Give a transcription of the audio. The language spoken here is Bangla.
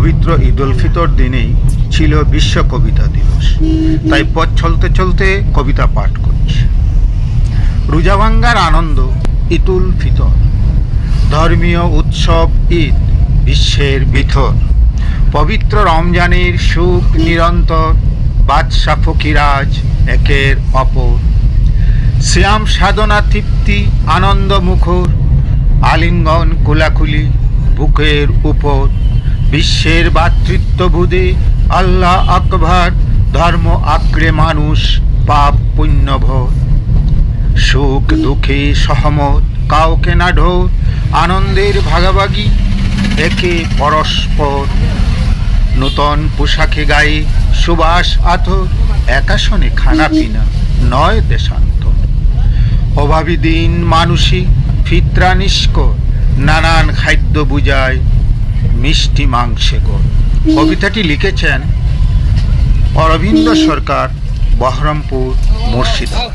পবিত্র ঈদ উল ফিতর দিনেই ছিল বিশ্ব কবিতা দিবস, তাই পথ চলতে চলতে কবিতা পাঠ করছি। রোজা ভাঙ্গার আনন্দ ঈদ উল ফিতর, ধর্মীয় উৎসব ঈদ বিশ্বের ভিতর, পবিত্র রমজানের সুখ নিরন্তর, বাদশা ফকিরাজ একের অপর, শ্যাম সাধনা তৃপ্তি আনন্দ মুখর, আলিঙ্গন কোলাকুলি বুকের উপর, বিশ্বের ভাতৃত্ববোধে আল্লাহ আকবার, ধর্ম আঁকড়ে মানুষ পাপ পুণ্যভর, সুখ দুঃখে সহমত কাউকে না ঢোর, আনন্দের ভাগাভাগি একে পরস্পর, নূতন পোশাকে গায়ে সুবাস আতর, একাশনে খানা পিনা নয় দেশান্তর, অভাবী দিন মানসিক ফিতরা নিষ্কর, নানান খাদ্য বুঝায় মিষ্টি মাংসে কর। কবিতাটি লিখেছেন অরবিন্দ সরকার, বহরমপুর, মুর্শিদাবাদ।